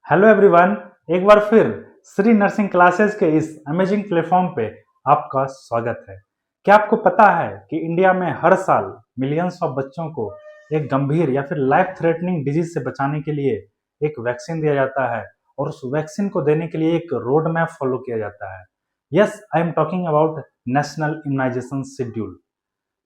Hello everyone, एक बार फिर Shri nursing classes के इस अमेजिंग प्लेटफॉर्म पे आपका स्वागत है। क्या आपको पता है कि इंडिया में हर साल मिलियंस ऑफ बच्चों को एक गंभीर या फिर लाइफ थ्रेटनिंग डिजीज से बचाने के लिए एक वैक्सीन दिया जाता है और उस वैक्सीन को देने के लिए एक रोड मैप फॉलो किया जाता है। Yes, I am talking about national immunisation schedule.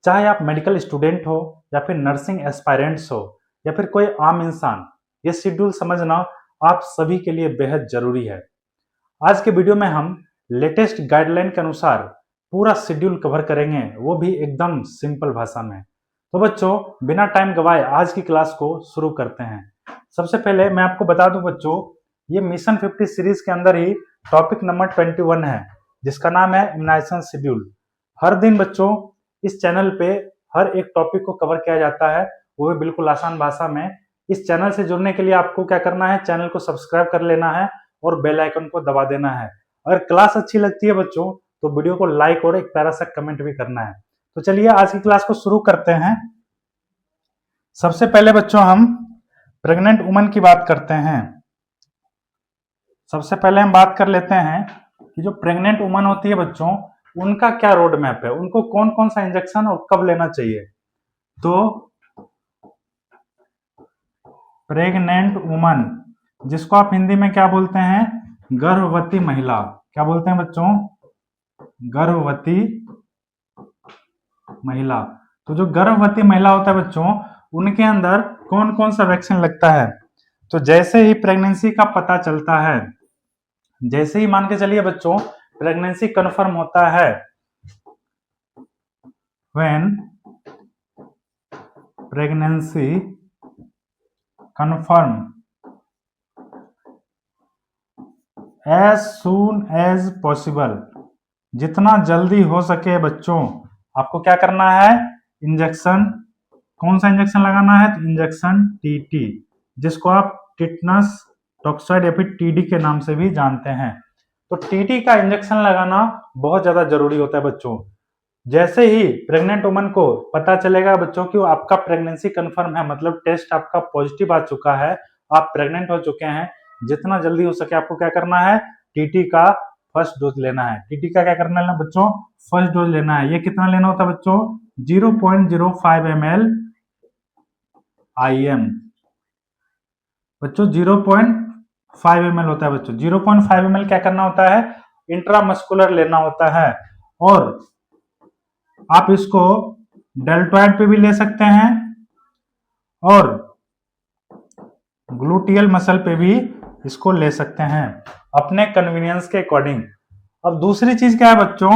चाहे आप मेडिकल स्टूडेंट हो या फिर नर्सिंग एस्पायरेंट्स हो या फिर कोई आम इंसान, ये शेड्यूल समझना आप सभी के लिए बेहद जरूरी है। आज के वीडियो में हम लेटेस्ट गाइडलाइन के अनुसार पूरा शेड्यूल कवर करेंगे, वो भी एकदम सिंपल भाषा में। तो बच्चों, बिना टाइम गवाए आज की क्लास को शुरू करते हैं। सबसे पहले मैं आपको बता दूं बच्चों, ये मिशन 50 सीरीज के अंदर ही टॉपिक नंबर 21 है, जिसका नाम है इम्यूनाइजेशन शेड्यूल। हर दिन बच्चों इस चैनल पे हर एक टॉपिक को कवर किया जाता है, वो भी बिल्कुल आसान भाषा में। इस चैनल से जुड़ने के लिए आपको क्या करना है, चैनल को सब्सक्राइब कर लेना है और बेल आइकन को दबा देना है। अगर क्लास अच्छी लगती है बच्चों तो वीडियो को लाइक और एक प्यारा सा कमेंट भी करना है। तो चलिए आज की क्लास को शुरू करते हैं। सबसे पहले बच्चों हम प्रेग्नेंट वुमन की बात करते हैं। सबसे पहले हम बात कर लेते हैं कि जो प्रेग्नेंट वुमन होती है बच्चों, उनका क्या रोड मैप है, उनको कौन कौन सा इंजेक्शन और कब लेना चाहिए। तो प्रेग्नेंट वुमन, जिसको आप हिंदी में क्या बोलते हैं, गर्भवती महिला। क्या बोलते हैं बच्चों, गर्भवती महिला। तो जो गर्भवती महिला होता है बच्चों, उनके अंदर कौन कौन सा वैक्सीन लगता है। तो जैसे ही प्रेगनेंसी का पता चलता है, जैसे ही मान के चलिए बच्चों प्रेगनेंसी कंफर्म होता है, when pregnancy confirm as soon as possible, जितना जल्दी हो सके बच्चों आपको क्या करना है, इंजेक्शन। कौन सा इंजेक्शन लगाना है, तो इंजेक्शन टीटी, जिसको आप टिटनस टॉक्साइड या फिर टीडी के नाम से भी जानते हैं। तो टीटी का इंजेक्शन लगाना बहुत ज्यादा जरूरी होता है बच्चों। जैसे ही प्रेग्नेंट वुमन को पता चलेगा बच्चों कि आपका प्रेगनेंसी कंफर्म है, मतलब टेस्ट आपका पॉजिटिव आ चुका है, आप प्रेग्नेंट हो चुके हैं, जितना जल्दी हो सके आपको क्या करना है, टीटी का फर्स्ट डोज लेना है। टीटी का क्या करना है बच्चों, फर्स्ट डोज लेना है। ये कितना लेना होता है बच्चों, 0.05 ml IM। बच्चों 0.5 ml होता है बच्चों। 0.5 ml क्या करना होता है, इंट्रामस्कुलर लेना होता है। और आप इसको डेल्टॉइड पे भी ले सकते हैं और ग्लूटियल मसल पे भी इसको ले सकते हैं, अपने कन्वीनियंस के अकॉर्डिंग। अब दूसरी चीज क्या है बच्चों,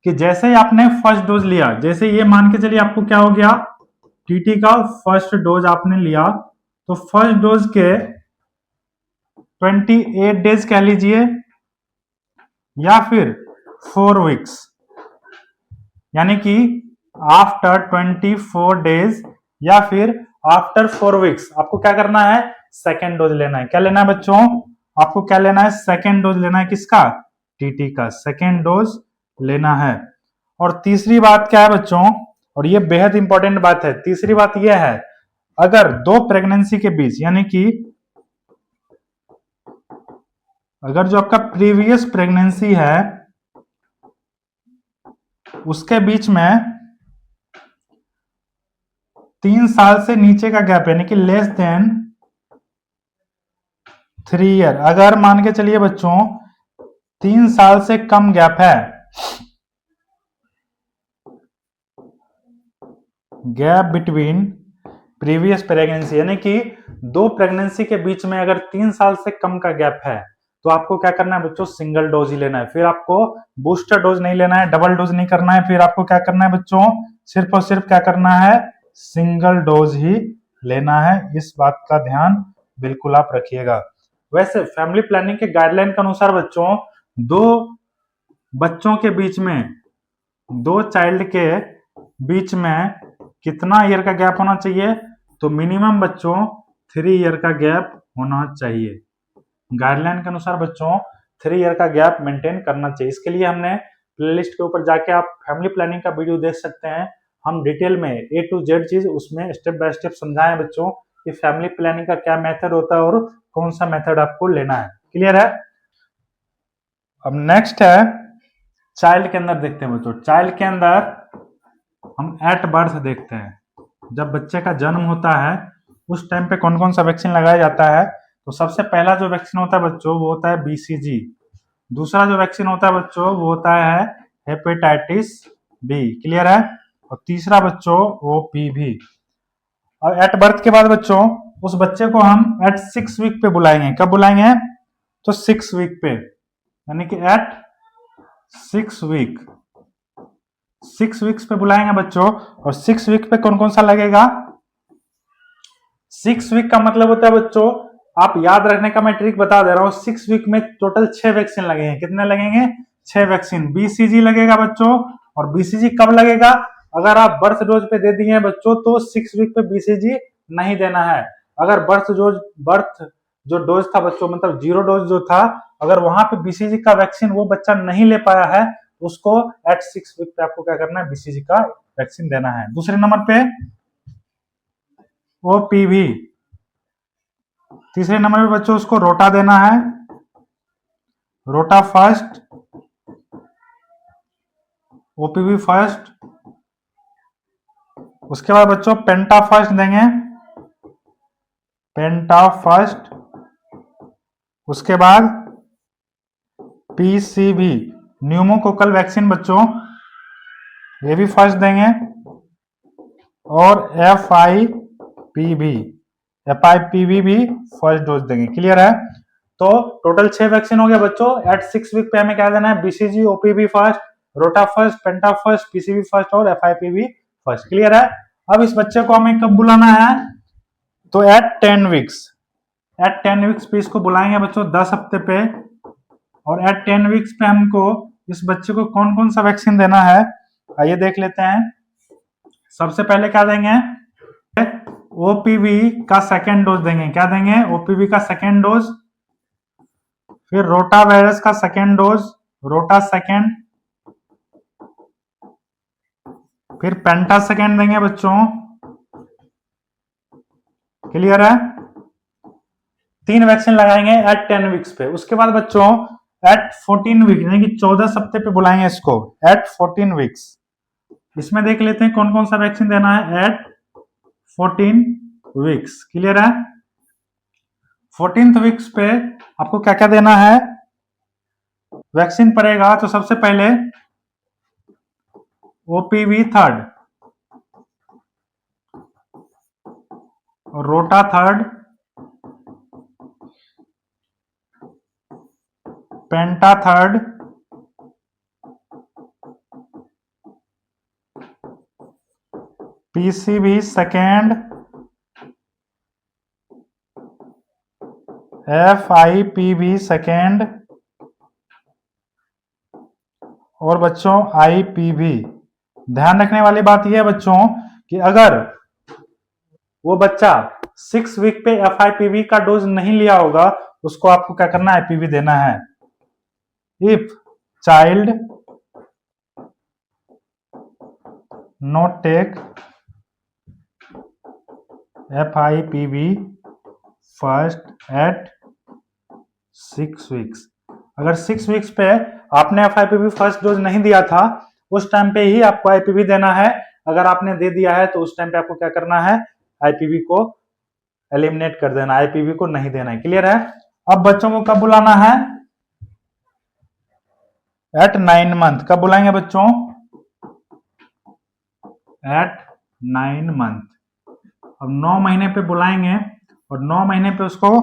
कि जैसे ही आपने फर्स्ट डोज लिया, जैसे ये मान के चलिए आपको क्या हो गया, टीटी का फर्स्ट डोज आपने लिया, तो फर्स्ट डोज के 28 डेज कह लीजिए या फिर 4 वीक्स, यानी कि आफ्टर 24 डेज या फिर आफ्टर 4 वीक्स आपको क्या करना है, सेकेंड डोज लेना है। क्या लेना है बच्चों, आपको क्या लेना है, सेकेंड डोज लेना है। किसका, टीटी का सेकेंड डोज लेना है। और तीसरी बात क्या है बच्चों, और ये बेहद इंपॉर्टेंट बात है, तीसरी बात यह है, अगर दो प्रेगनेंसी के बीच, यानी कि अगर जो आपका प्रीवियस प्रेगनेंसी है उसके बीच में 3 साल से नीचे का गैप, यानी कि लेस देन 3 ईयर, अगर मान के चलिए बच्चों 3 साल से कम गैप है, गैप बिटवीन प्रीवियस प्रेगनेंसी, यानी कि दो प्रेगनेंसी के बीच में अगर 3 साल से कम का गैप है, तो आपको क्या करना है बच्चों, सिंगल डोज ही लेना है। फिर आपको बूस्टर डोज नहीं लेना है, डबल डोज नहीं करना है, फिर आपको क्या करना है बच्चों, सिर्फ और सिर्फ क्या करना है, सिंगल डोज ही लेना है। इस बात का ध्यान बिल्कुल आप रखिएगा। वैसे फैमिली प्लानिंग के गाइडलाइन के अनुसार बच्चों, दो बच्चों के बीच में, दो चाइल्ड के बीच में कितना ईयर का गैप होना चाहिए, तो मिनिमम बच्चों 3 ईयर का गैप होना चाहिए। गाइडलाइन के अनुसार बच्चों 3 ईयर का गैप मेंटेन करना चाहिए। इसके लिए हमने प्लेलिस्ट के ऊपर जाके आप फैमिली प्लानिंग का वीडियो देख सकते हैं। हम डिटेल में A to Z चीज उसमें स्टेप बाय स्टेप समझाएं बच्चों कि फैमिली प्लानिंग का क्या मेथड होता है और कौन सा मेथड आपको लेना है। क्लियर है। अब नेक्स्ट है चाइल्ड के अंदर देखते हैं बच्चों। चाइल्ड के अंदर हम एट बर्थ देखते हैं। जब बच्चे का जन्म होता है उस टाइम पे कौन कौन सा वैक्सीन लगाया जाता है। तो सबसे पहला जो वैक्सीन होता है बच्चों वो होता है बीसीजी। दूसरा जो वैक्सीन होता है बच्चों वो होता है हेपेटाइटिस बी। क्लियर है। और तीसरा बच्चों ओपीवी। और एट बर्थ के बाद बच्चों उस बच्चे को हम एट 6 वीक पे बुलाएंगे। कब बुलाएंगे। तो 6 वीक पे, यानी कि एट 6 वीक, 6 वीक्स पे बुलाएंगे बच्चों। और 6 वीक पे कौन कौन सा लगेगा। 6 वीक का मतलब होता है बच्चों, आप याद रखने का मैं ट्रिक बता दे रहा हूँ। 6 वीक में टोटल 6 वैक्सीन लगेंगे। कितने लगेंगे। 6 वैक्सीन। बीसीजी लगेगा बच्चों। और बीसीजी कब लगेगा। अगर आप बर्थ डोज पे दे दिए बच्चों तो 6 वीक पे बीसीजी नहीं देना है। अगर बर्थ जो डोज था बच्चों, मतलब 0 डोज जो था, अगर वहां पे बीसीजी का वैक्सीन वो बच्चा नहीं ले पाया है उसको एट 6 वीक पे आपको क्या करना है, बीसीजी का वैक्सीन देना है। दूसरे नंबर पे ओपीवी। तीसरे नंबर पे बच्चों उसको रोटा देना है। रोटा फर्स्ट, ओपीवी फर्स्ट। उसके बाद बच्चों पेंटा फर्स्ट देंगे। पेंटा फर्स्ट। उसके बाद पीसीबी न्यूमोकोकल वैक्सीन बच्चों, ये भी फर्स्ट देंगे। और एफआईपीवी भी फर्स्ट डोज देंगे। क्लियर है। तो टोटल 6 वैक्सीन हो गया बच्चों। एट 6 वीक पे हमें क्या देना है, बीसीजी, ओपीवी फर्स्ट, रोटा फर्स्ट, पेंटा फर्स्ट, पीसीबी फर्स्ट और एफआईपीवी फर्स्ट। क्लियर है। अब इस बच्चे को हमें कब बुलाना है, तो एट 10 वीक्स। एट 10 वीक्स पे इसको बुलाएंगे बच्चों, 10 हफ्ते पे। और एट 10 वीक्स पे हमको इस बच्चे को कौन कौन सा वैक्सीन देना है, आइए देख लेते हैं। सबसे पहले क्या देंगे, ओपीवी का सेकेंड डोज देंगे। क्या देंगे, ओपीवी का सेकेंड डोज। फिर रोटा वायरस का सेकेंड डोज, रोटा सेकेंड। फिर पेंटा सेकेंड देंगे बच्चों। क्लियर है। 3 वैक्सीन लगाएंगे एट 10 वीक्स पे। उसके बाद बच्चों एट 14 वीक यानी कि 14 सप्ताह पे बुलाएंगे इसको, एट 14 वीक्स। इसमें देख लेते हैं कौन कौन सा वैक्सीन देना है एट 14 वीक्स। क्लियर है। 14th वीक्स पे आपको क्या क्या देना है, वैक्सीन पड़ेगा। तो सबसे पहले OPV third, rota third, penta third, PCV second, FIPV second और बच्चों आईपीवी। ध्यान रखने वाली बात यह है बच्चों कि अगर वो बच्चा 6 वीक पे एफआईपीवी का डोज नहीं लिया होगा उसको आपको क्या करना है, आईपीवी देना है। If child not take FIPV first at 6 weeks. अगर 6 वीक्स पे आपने एफआईपीवी फर्स्ट डोज नहीं दिया था उस टाइम पे ही आपको आईपीवी देना है। अगर आपने दे दिया है तो उस टाइम पे आपको क्या करना है, आईपीवी को एलिमिनेट कर देना, आईपीवी को नहीं देना है। क्लियर है। अब बच्चों को कब बुलाना है, एट 9 मंथ। कब बुलाएंगे बच्चों, एट 9 मंथ। अब 9 महीने पे बुलाएंगे और 9 महीने पे उसको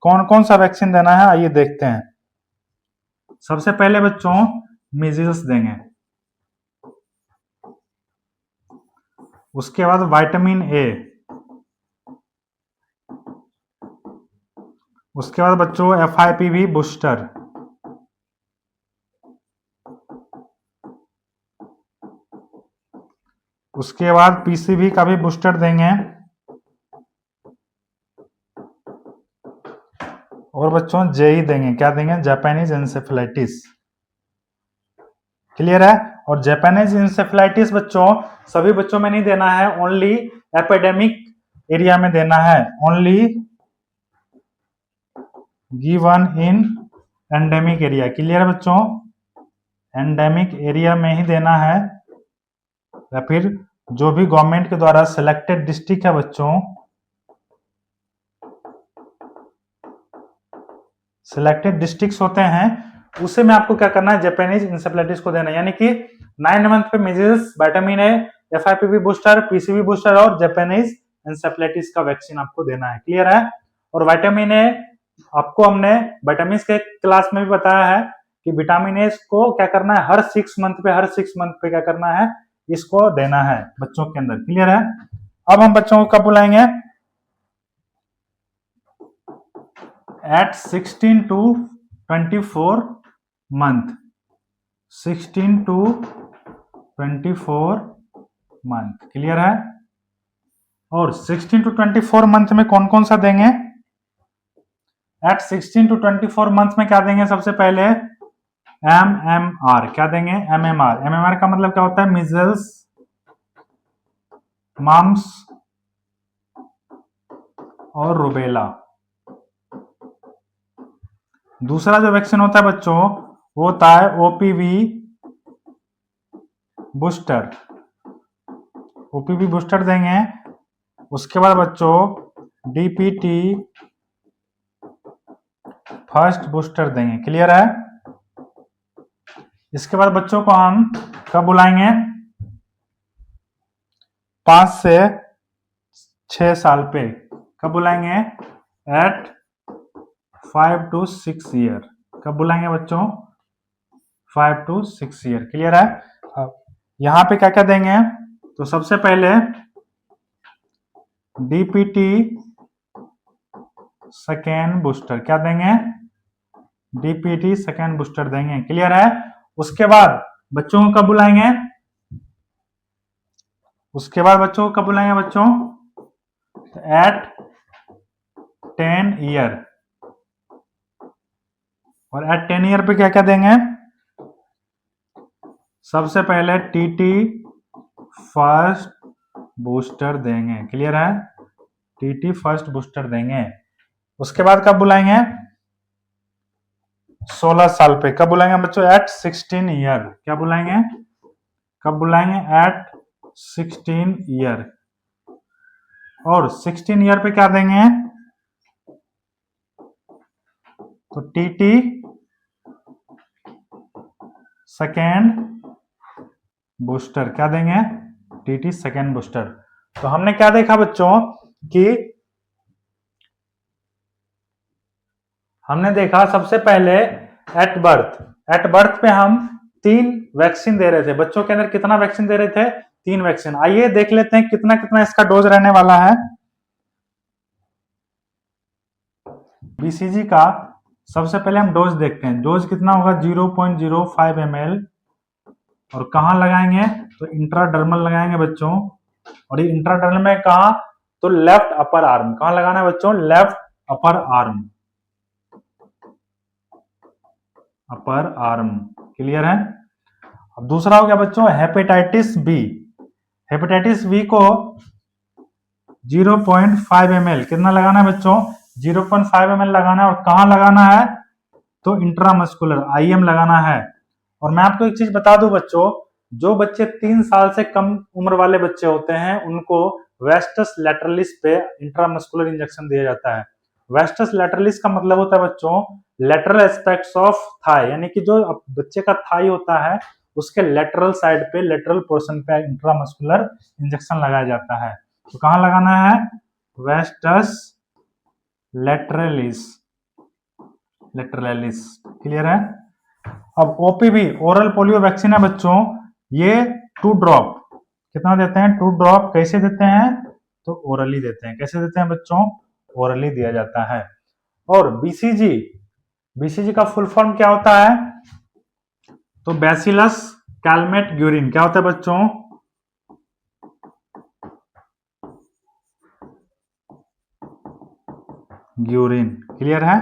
कौन कौन सा वैक्सीन देना है आइए देखते हैं। सबसे पहले बच्चों मीजल्स देंगे। उसके बाद विटामिन ए। उसके बाद बच्चों एफआईपीवी बूस्टर। उसके बाद पीसीबी का भी बूस्टर देंगे। और बच्चों जेई देंगे। क्या देंगे, जापानीज एंसेफेलाइटिस। क्लियर है। और जापानीज इंसेफेलाइटिस बच्चों सभी बच्चों में नहीं देना है, ओनली एपिडेमिक एरिया में देना है। Only given in endemic area. Clear है बच्चों, एंडेमिक एरिया में ही देना है, या फिर जो भी गवर्नमेंट के द्वारा सिलेक्टेड डिस्ट्रिक्ट है बच्चों, सिलेक्टेड डिस्ट्रिक्ट्स होते हैं, उसे में आपको क्या करना है, जापानीज इंसेफ्लाइटिस को देना है। यानी कि 9 मंथ पे measles, vitamin A, fIPV booster, PCV booster और जापानीज इंसेफ्लाइटिस का वैक्सीन आपको देना है। क्लियर है। और विटामिन ए आपको हमने विटामिन के क्लास में भी बताया है कि विटामिन ए को क्या करना है, हर 6 मंथ पे क्या करना है, इसको देना है बच्चों के अंदर। क्लियर है। अब हम बच्चों को कब बुलाएंगे, at 16 to 24 month, 16 to 24 month. Clear है। और 16 to 24 मंथ में कौन कौन सा देंगे, एट 16 to 24 मंथ में क्या देंगे, सबसे पहले MMR। क्या देंगे, MMR का मतलब क्या होता है, मीजल्स, मम्स और रुबेला। दूसरा जो वैक्सीन होता है बच्चों, वो होता है OPV बूस्टर। OPV बूस्टर देंगे। उसके बाद बच्चों DPT फर्स्ट बूस्टर देंगे। क्लियर है। इसके बाद बच्चों को हम कब बुलाएंगे, 5 से 6 साल पे। कब बुलाएंगे, एट 5 to 6 ईयर। कब बुलाएंगे बच्चों, 5 to 6 ईयर। क्लियर है। अब यहां पे क्या क्या देंगे, तो सबसे पहले DPT सेकेंड बूस्टर। क्या देंगे, DPT सेकेंड बूस्टर देंगे। क्लियर है। उसके बाद बच्चों को कब बुलाएंगे, बच्चों एट 10 ईयर। और एट 10 ईयर पे क्या क्या देंगे, सबसे पहले TT फर्स्ट बूस्टर देंगे। क्लियर है। TT फर्स्ट बूस्टर देंगे। उसके बाद कब बुलाएंगे, 16 साल पे। कब बुलाएंगे बच्चों, एट 16 ईयर। क्या बुलाएंगे, कब बुलाएंगे, एट 16 ईयर। और 16 ईयर पे क्या देंगे, तो TT सेकेंड बूस्टर। क्या देंगे, TT सेकेंड बूस्टर। तो हमने क्या देखा बच्चों, कि हमने देखा सबसे पहले एट बर्थ पे हम 3 वैक्सीन दे रहे थे। बच्चों के अंदर कितना वैक्सीन दे रहे थे, 3 वैक्सीन। आइए देख लेते हैं कितना कितना इसका डोज रहने वाला है। BCG का सबसे पहले हम डोज देखते हैं। डोज कितना होगा, 0.05 ml। और कहाँ लगाएंगे, तो इंट्राडर्मल लगाएंगे बच्चों। और ये इंट्राडर्मल में कहा, तो लेफ्ट अपर आर्म। कहाँ लगाना है बच्चों, left upper arm, upper arm. Clear है। अब दूसरा हो गया बच्चों हेपेटाइटिस बी। हेपेटाइटिस बी को 0.5 ml कितना लगाना है बच्चों, 0.5 ml लगाना है। और कहाँ लगाना है, तो इंट्रामस्कुलर IM लगाना है। और मैं आपको एक चीज बता दूं बच्चों, जो बच्चे 3 साल से कम उम्र वाले बच्चे होते हैं, उनको वेस्टस लैटरलिस पे इंट्रामस्कुलर इंजेक्शन दिया जाता है। वेस्टस लैटरलिस का मतलब होता है बच्चों लेटरल एस्पेक्ट्स ऑफ थाई, यानी कि जो बच्चे का थाई होता है उसके लेटरल साइड पे, लेटरल पोर्शन पे इंट्रामस्कुलर इंजेक्शन लगाया जाता है। तो कहाँ लगाना है, वेस्टस लेटरलिस, क्लियर है। अब OPV ओरल पोलियो वैक्सीन है बच्चों, ये 2 ड्रॉप। कितना देते हैं, 2 ड्रॉप। कैसे देते हैं, तो ओरली देते हैं। कैसे देते हैं बच्चों, ओरली दिया जाता है। और BCG का फुल फॉर्म क्या होता है, तो बैसिलस कैलमेट ग्यूरिन। क्या होता है बच्चों, ग्यूरिन। क्लियर है।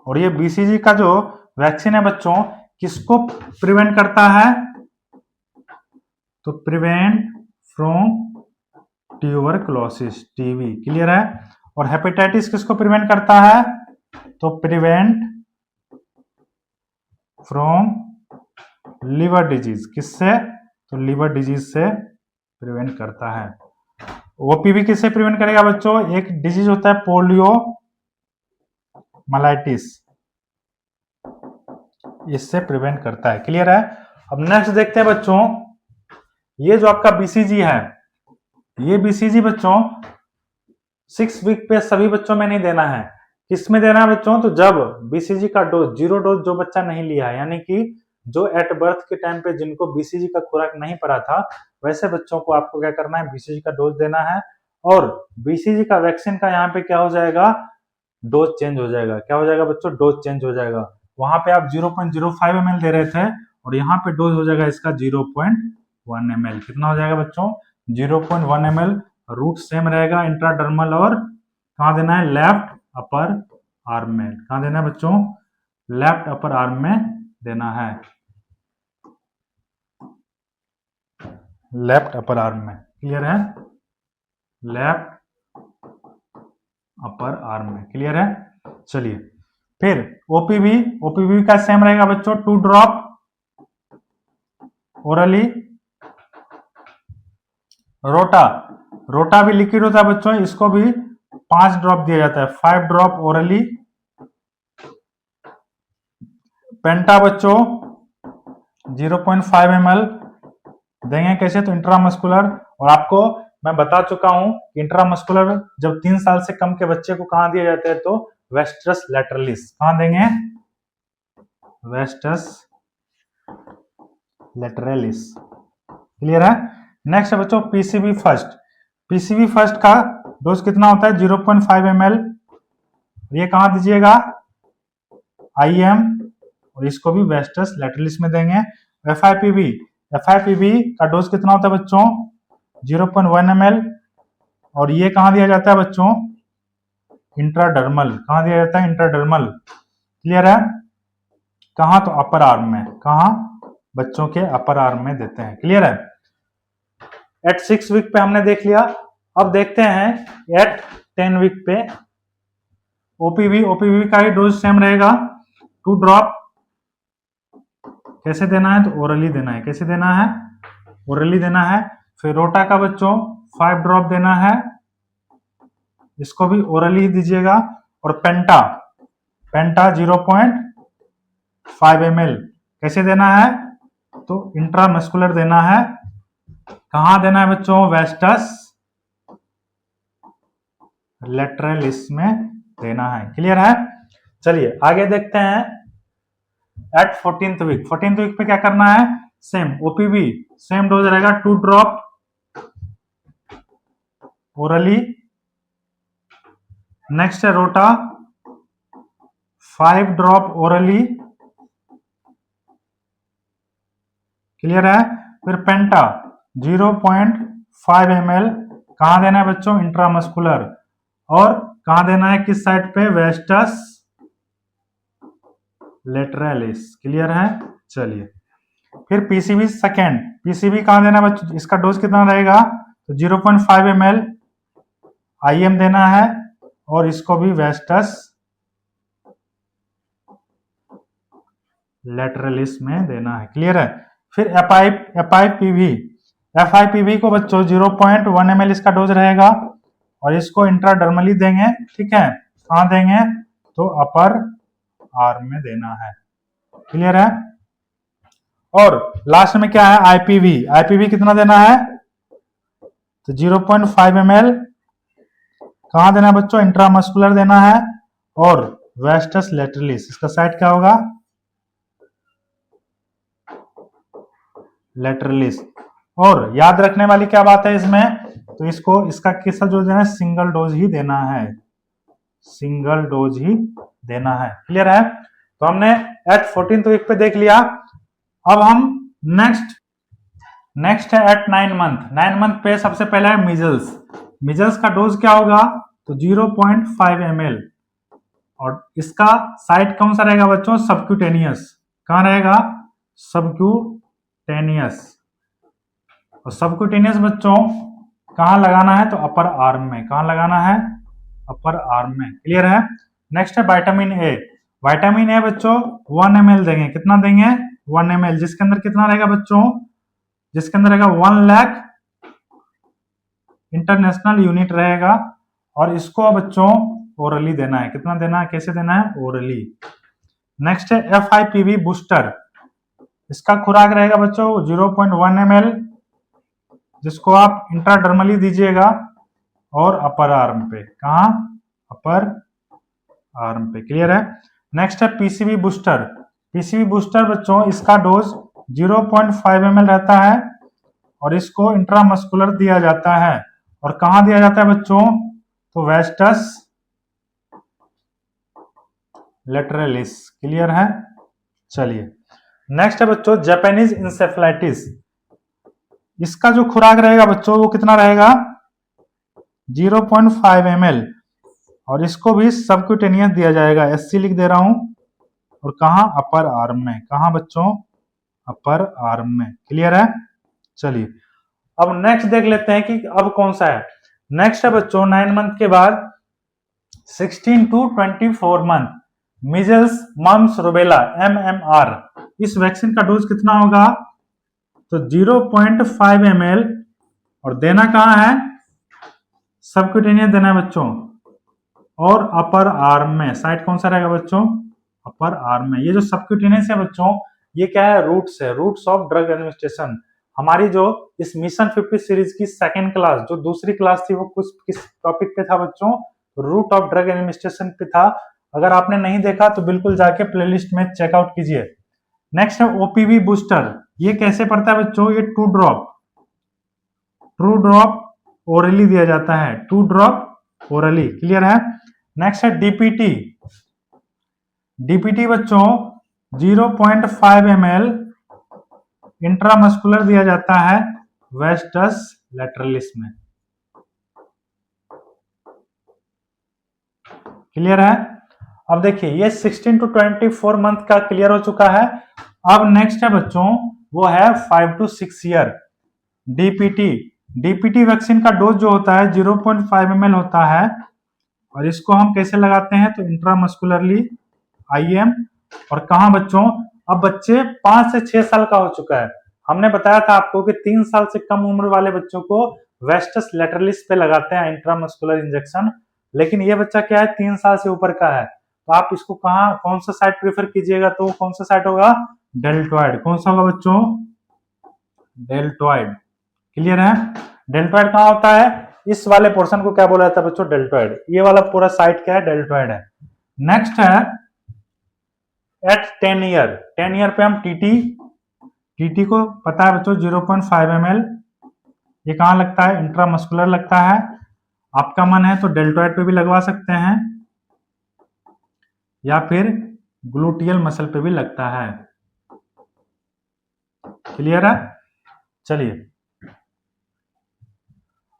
और ये BCG का जो वैक्सीन है बच्चों, किसको प्रिवेंट करता है, तो prevent from tuberculosis, TB। Clear है। और हेपेटाइटिस किसको प्रिवेंट करता है, तो प्रिवेंट फ्रॉम लिवर डिजीज, किससे? तो लिवर डिजीज से प्रिवेंट करता है। ओपीवी किससे प्रिवेंट करेगा बच्चों? एक डिजीज होता है पोलियो माइलाइटिस, इससे प्रिवेंट करता है। क्लियर है? अब नेक्स्ट देखते हैं बच्चों, ये जो आपका बीसीजी है, ये बीसीजी बच्चों 6 वीक पे सभी बच्चों में नहीं देना है। किसमें देना है बच्चों? तो जब बीसीजी का डोज, 0 डोज जो बच्चा नहीं लिया है, यानी कि जो एट बर्थ के टाइम पे जिनको बीसीजी का खुराक नहीं पड़ा था, वैसे बच्चों को आपको क्या करना है? बीसीजी का डोज देना है। और बीसीजी का वैक्सीन का यहाँ पे क्या हो जाएगा? डोज चेंज हो जाएगा। क्या हो जाएगा बच्चों? डोज चेंज हो जाएगा। वहां पे आप 0.05 ml दे रहे थे और यहाँ पे डोज हो जाएगा इसका 0.1 ml। कितना हो जाएगा बच्चों? 0.1 ml। रूट सेम रहेगा इंट्राडर्मल, और कहाँ देना है? लेफ्ट अपर आर्म में। कहाँ देना है बच्चों? लेफ्ट अपर आर्म में देना है, लेफ्ट अपर आर्म में। क्लियर है? लेफ्ट अपर आर्म में। क्लियर है? चलिए फिर ओपीवी, ओपीवी का सेम रहेगा बच्चों, 2 ड्रॉप ओरली। रोटा, रोटा भी लिक्विड होता है बच्चों, इसको भी 5 ड्रॉप दिया जाता है, 5 ड्रॉप ओरली। पेंटा बच्चों 0.5 ml देंगे। कैसे? तो इंट्रामस्कुलर। और आपको मैं बता चुका हूं कि इंट्रामस्कुलर जब 3 साल से कम के बच्चे को कहां दिया जाता है? तो वेस्टस लैटरलिस। कहां देंगे? वेस्टस लैटरलिस। क्लियर है? नेक्स्ट है बच्चों पीसीबी फर्स्ट। पीसीबी फर्स्ट का डोज कितना होता है? 0.5 ml। ये कहां दीजिएगा? आईएम, और इसको भी वेस्टस लैटरलिस में देंगे। एफआईपीवी, एफआईपीवी का डोज कितना होता है बच्चों? 0.1 ml। और ये कहां दिया जाता है बच्चों? इंट्राडर्मल। कहां दिया जाता है? इंट्राडर्मल। क्लियर है? कहां? तो अपर आर्म में। कहां? बच्चों के अपर आर्म में देते हैं। क्लियर है? एट 6 वीक पे हमने देख लिया। अब देखते हैं एट 10 वीक पे ओपीवी। ओपीवी का ही डोज सेम रहेगा, 2 ड्रॉप। कैसे देना है? तो ओरली देना है। कैसे देना है? ओरली देना है। फिर रोटा का बच्चों 5 ड्रॉप देना है, इसको भी ओरली ही दीजिएगा। और पेंटा, पेंटा 0.5 ml कैसे देना है? तो इंट्रामस्कुलर देना है। कहां देना है बच्चों? वेस्टस लैटरलिस में देना है। क्लियर है? चलिए आगे देखते हैं eight 14th week. 14th week पे क्या करना है? सेम ओपीवी, सेम डोज रहेगा, 2 ड्रॉप ओरली। नेक्स्ट है रोटा, 5 ड्रॉप ओरली। क्लियर है? फिर पेंटा 0.5 ml। कहां देना है बच्चों? इंट्रामस्कुलर। और कहां देना है? किस साइड पे? Wastes lateralis. क्लियर है? चलिए फिर पीसीबी सेकेंड। पीसीबी कहां देना है बच्चों? इसका डोज कितना रहेगा? तो 0.5 ml आईएम देना है, और इसको भी वेस्टस लेटरलिस में देना है। क्लियर है? फिर एफआईपीवी, एफआईपीवी को बच्चों 0.1 ml इसका डोज रहेगा, और इसको इंट्राडर्मली देंगे। ठीक है? कहां देंगे? तो अपर आर्म में देना है। क्लियर है? और लास्ट में क्या है? आईपीवी। आईपीवी कितना देना है? तो 0.5 ml। कहां देना है बच्चों? इंट्रामस्कुलर देना है, और वेस्टस लैटरलिस। इसका साइड क्या होगा? लैटरलिस। और याद रखने वाली क्या बात है इसमें? तो इसको, इसका किस डोज है? सिंगल डोज ही देना है, सिंगल डोज ही देना है। क्लियर है? तो हमने एट 14th वीक पे देख लिया। अब हम नेक्स्ट है एट 9 मंथ। 9 मंथ पे सबसे पहला है मिजल्स। मिजल्स का डोज क्या होगा? तो 0.5 ml। और इसका साइट कौन सा रहेगा बच्चों? सबक्यूटेनियस। कहां रहेगा? सबक्यूटेनियस। और सबक्यूटेनियस बच्चों कहां लगाना है? तो अपर आर्म में। कहां लगाना है? अपर आर्म में। क्लियर है? नेक्स्ट है विटामिन ए। विटामिन ए बच्चों 1 ml देंगे। कितना देंगे? 1 ml, जिसके अंदर कितना रहेगा बच्चों? जिसके अंदर रहेगा 1 लाख इंटरनेशनल यूनिट रहेगा। और इसको बच्चों ओरली देना है। कितना देना है? कैसे देना है? ओरली। नेक्स्ट है FIPV बूस्टर। इसका खुराक रहेगा बच्चों 0.1 ml, जिसको आप इंट्राडर्मली दीजिएगा और अपर आर्म पे। कहा? अपर आर्म पे। क्लियर है? नेक्स्ट है PCV बूस्टर। PCV बूस्टर बच्चों इसका डोज 0.5 ml रहता है और इसको इंट्रामस्कुलर दिया जाता है। और कहां दिया जाता है बच्चों? तो वेस्टस लेटरलिस। क्लियर है? चलिए नेक्स्ट है बच्चों जापानीज इंसेफ्लाइटिस। इसका जो खुराक रहेगा बच्चों वो कितना रहेगा? 0.5 ml और इसको भी सबक्यूटेनियस दिया जाएगा। SC लिख दे रहा हूं। और कहा? अपर आर्म में। कहा बच्चों? अपर आर्म में। क्लियर है? चलिए अब नेक्स्ट देख लेते हैं कि अब कौन सा है। नेक्स्ट है बच्चों 9 मंथ के बाद 16 to 24 month measles mumps rubella MMR। इस वैक्सीन का डोज कितना होगा? तो 0.5 ml और देना कहां है? सबक्यूटेनियस देना है बच्चों और अपर आर्म में। साइड कौन सा रहेगा बच्चों? अपर आर्म में। ये जो सबक्यूटेनियस है बच्चों ये क्या है? रूट्स है, रूट्स ऑफ ड्रग एडमिनिस्ट्रेशन। हमारी जो इस मिशन 50 सीरीज की सेकंड क्लास, जो दूसरी क्लास थी, वो कुछ किस टॉपिक पे था बच्चों? रूट ऑफ ड्रग एडमिनिस्ट्रेशन पे था। अगर आपने नहीं देखा तो बिल्कुल जाके प्लेलिस्ट में चेकआउट कीजिए। नेक्स्ट है OPV बूस्टर। ये कैसे पड़ता है बच्चों? ये 2 ड्रॉप ओरली दिया जाता है। 2 ड्रॉप ओरली। क्लियर है? नेक्स्ट है DPT। DPT बच्चों 0.5 ml इंट्रामस्कुलर दिया जाता है वेस्टस लेटरलिस में। क्लियर है? अब देखिए ये 16 to 24 मंथ का क्लियर हो चुका है। अब नेक्स्ट है बच्चों वो है 5 to 6 ईयर DPT वैक्सीन का डोज जो होता है 0.5 ml होता है और इसको हम कैसे लगाते हैं? तो इंट्रामस्कुलरली IM। और कहा बच्चों? अब बच्चे 5 से 6 साल का हो चुका है। हमने बताया था आपको कि 3 साल से कम उम्र वाले बच्चों को वेस्टस लेटरलिस पे लगाते हैं इंट्रामस्कुलर इंजेक्शन। लेकिन ये बच्चा क्या है? 3 साल से ऊपर का है। तो आप इसको कहा कौन सा साइट प्रीफर कीजिएगा? तो कौन सा साइट होगा? डेल्टॉइड। कौन सा होगा बच्चों? डेल्टॉइड। क्लियर है? डेल्टॉइड कहाँ होता है? इस वाले पोर्शन को क्या बोला जाता है बच्चों? डेल्टॉइड। ये वाला पूरा साइट क्या है? डेल्टॉइड है। नेक्स्ट है एट 10 ईयर। 10 ईयर पे हम टीटी को पता है बच्चों 0.5 ml। ये कहाँ लगता है? इंट्रामस्कुलर लगता है। आपका मन है तो डेल्टॉइड पे भी लगवा सकते हैं या फिर ग्लूटियल मसल पे भी लगता है। क्लियर है? चलिए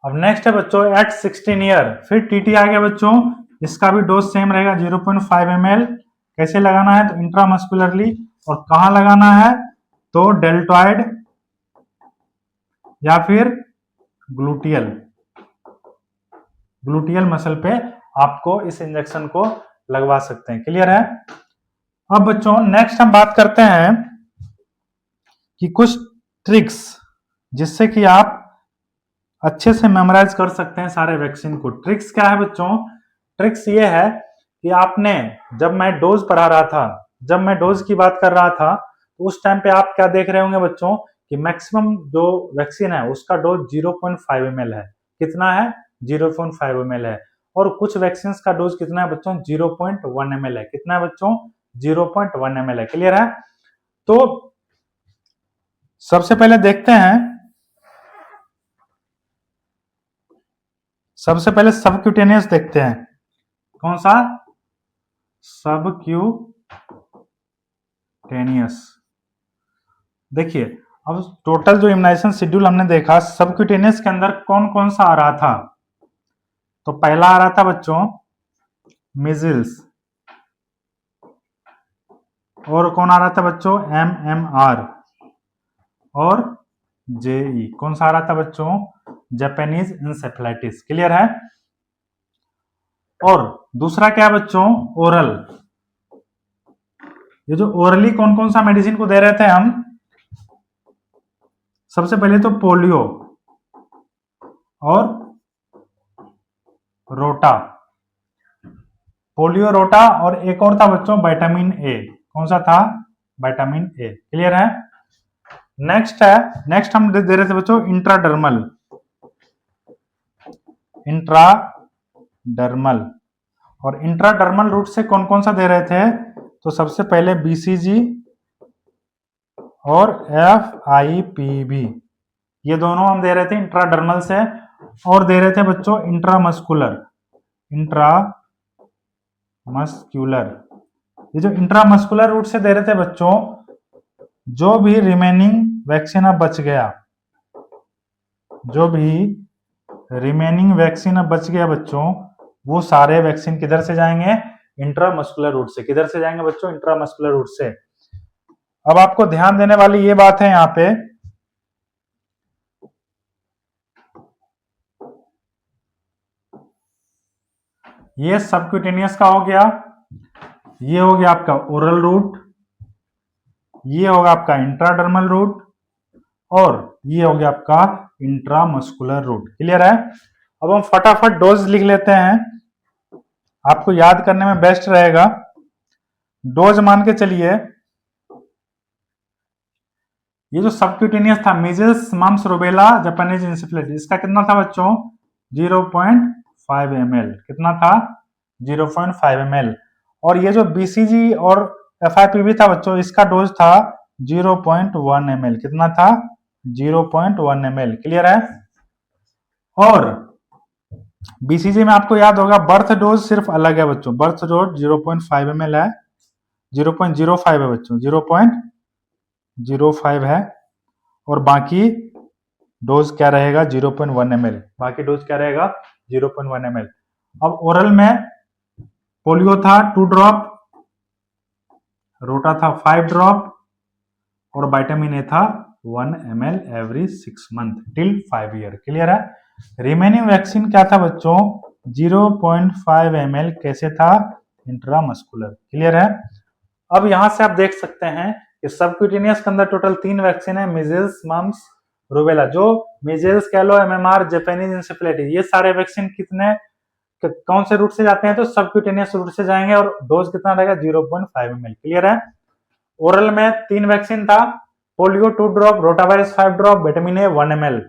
अब नेक्स्ट है बच्चों एट 16 ईयर। फिर टीटी आ गया बच्चों। इसका भी डोज सेम रहेगा 0.5 ml। कैसे लगाना है? तो इंट्रामस्कुलरली। और कहां लगाना है? तो डेल्टॉइड या फिर ग्लूटियल मसल पे आपको इस इंजेक्शन को लगवा सकते हैं। क्लियर है? अब बच्चों नेक्स्ट हम बात करते हैं कि कुछ ट्रिक्स जिससे कि आप अच्छे से मेमोराइज कर सकते हैं सारे वैक्सीन को। ट्रिक्स क्या है बच्चों? ट्रिक्स ये है कि आपने जब मैं डोज पढ़ा रहा था, जब मैं डोज की बात कर रहा था, तो उस टाइम पे आप क्या देख रहे होंगे बच्चों कि मैक्सिमम जो वैक्सीन है उसका डोज 0.5 ml है। कितना है? 0.5 ml है। और कुछ वैक्सीन का डोज कितना है बच्चों? 0.1 ml है। कितना है बच्चों? 0.1 ml है। क्लियर है? तो सबसे पहले देखते हैं, सबसे पहले सबक्यूटेनियस देखते हैं। कौन सा? सबक्यूटेनियस। देखिए अब टोटल जो इम्यूनाइजेशन शेड्यूल हमने देखा, सबक्यूटेनियस के अंदर कौन कौन सा आ रहा था? तो पहला आ रहा था बच्चों मिजिल्स। और कौन आ रहा था बच्चों? MMR। और JE। कौन सा आ रहा था बच्चों? Japanese encephalitis. क्लियर है? और दूसरा क्या है बच्चों, ओरल। ये जो ओरली कौन कौन सा मेडिसिन को दे रहे थे हम, सबसे पहले तो पोलियो और रोटा, पोलियो रोटा, और एक और था बच्चों विटामिन ए। कौन सा था, विटामिन ए। क्लियर है। नेक्स्ट हम दे रहे थे बच्चों इंट्राडर्मल, इंट्राडर्मल। और इंट्राडर्मल रूट से कौन कौन सा दे रहे थे, तो सबसे पहले बीसीजी और एफआईपीबी, ये दोनों हम दे रहे थे इंट्राडर्मल से। और दे रहे थे बच्चों इंट्रामस्कुलर, इंट्रामस्कुलर। ये जो इंट्रामस्कुलर रूट से दे रहे थे बच्चों, जो भी रिमेनिंग वैक्सीन अब बच गया, जो भी रिमेनिंग वैक्सीन अब बच गया बच्चों, वो सारे वैक्सीन किधर से जाएंगे, इंट्रामस्कुलर रूट से। किधर से जाएंगे बच्चों, इंट्रामस्कुलर रूट से। अब आपको ध्यान देने वाली ये बात है यहाँ पे, ये सबक्यूटेनियस का हो गया, ये हो गया आपका ओरल रूट, ये होगा आपका इंट्राडर्मल रूट, और ये हो गया आपका इंट्रामस्कुलर रूट। क्लियर है। अब हम फटाफट डोज लिख लेते हैं, आपको याद करने में बेस्ट रहेगा। डोज मान के चलिए, ये जो सबक्यूटेनियस था measles mumps rubella Japanese encephalitis, इसका कितना था बच्चों, 0.5 ml। कितना था, 0.5 ml। और ये जो बीसीजी और एफआईपीवी था बच्चों, इसका डोज था 0.1 ml। कितना था, 0.1 ml। क्लियर है। और बीसीजी में आपको याद होगा बर्थ डोज सिर्फ अलग है बच्चों, बर्थ डोज 0.5 ml है, 0.05 है बच्चों, 0.05 है। और बाकी डोज क्या रहेगा, 0.1 ml। बाकी डोज क्या रहेगा, 0.1 ml। अब ओरल में पोलियो था 2 ड्रॉप, रोटा था 5 ड्रॉप, और विटामिन ए था 1 ml every 6 month till 5 year. Clear है। रिमेनिंग वैक्सीन क्या था बच्चों, 0.5 ml। कैसे था, इंट्रामस्कुलर। क्लियर है। अब यहां से आप देख सकते हैं कि सबक्यूटेनियस के अंदर टोटल 3 वैक्सीन है, मिजल्स मम्स रूबेला। जो मिजल्स कह लो, एमएमआर, जापानीज इंसेफ्लाइटिस, ये सारे वैक्सीन कितने कौन से रूट से जाते हैं, तो सबक्यूटेनियस रूट से जाएंगे, और डोज कितना रहेगा, 0.5 ml। क्लियर है। ओरल में 3 वैक्सीन था, polio 2 drop, rotavirus 5 drop, vitamin A 1 ml।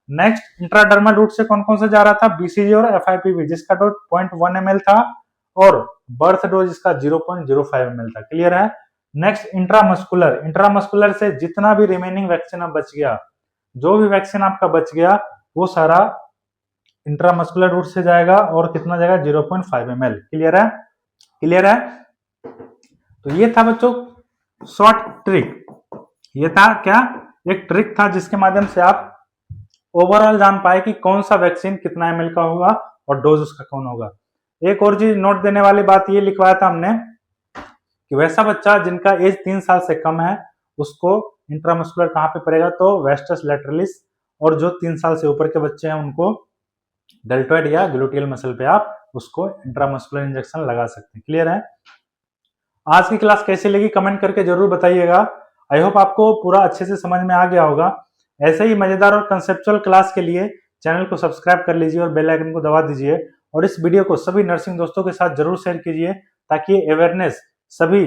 Next intradermal root से कौन कौन से जा रहा था, बीसीजी और एफआईपीवी, जिसका डोज 0.1 ml था, और बर्थ डोज इसका 0.05 ml था। क्लियर है। नेक्स्ट इंट्रामस्कुलर, इंट्रामस्कुलर से जितना भी रिमेनिंग वैक्सीन अब बच गया, जो भी वैक्सीन आपका बच गया, वो सारा इंट्रामस्कुलर रूट से जाएगा, और कितना जाएगा, 0.5 ml। क्लियर है। क्लियर है। तो ये था बच्चों शॉर्ट ट्रिक, ये था क्या, एक ट्रिक था जिसके माध्यम से आप ओवरऑल जान पाए कि कौन सा वैक्सीन कितना ml का होगा और डोज उसका कौन होगा। एक और चीज नोट देने वाली बात ये लिखवाया था हमने कि वैसा बच्चा जिनका एज 3 साल से कम है, उसको इंट्रामस्कुलर कहाँ पे पड़ेगा, तो वेस्टस लैटरलिस। और जो 3 साल से ऊपर के बच्चे हैं, उनको डेल्टॉइड या ग्लूटियल मसल पे आप उसको इंट्रामस्कुलर इंजेक्शन लगा सकते हैं। क्लियर है। आज की क्लास कैसी लगी कमेंट करके जरूर बताइएगा। आई होप आपको पूरा अच्छे से समझ में आ गया होगा। ऐसे ही मजेदार और कंसेप्चुअल क्लास के लिए चैनल को सब्सक्राइब कर लीजिए और बेल आइकन को दबा दीजिए, और इस वीडियो को सभी नर्सिंग दोस्तों के साथ जरूर शेयर कीजिए, ताकि ये अवेयरनेस सभी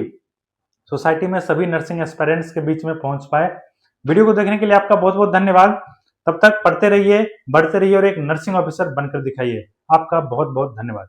सोसाइटी में, सभी नर्सिंग एस्पिरेंट्स के बीच में पहुंच पाए। वीडियो को देखने के लिए आपका बहुत बहुत धन्यवाद। तब तक पढ़ते रहिए, बढ़ते रहिए, और एक नर्सिंग ऑफिसर बनकर दिखाइए। आपका बहुत बहुत धन्यवाद।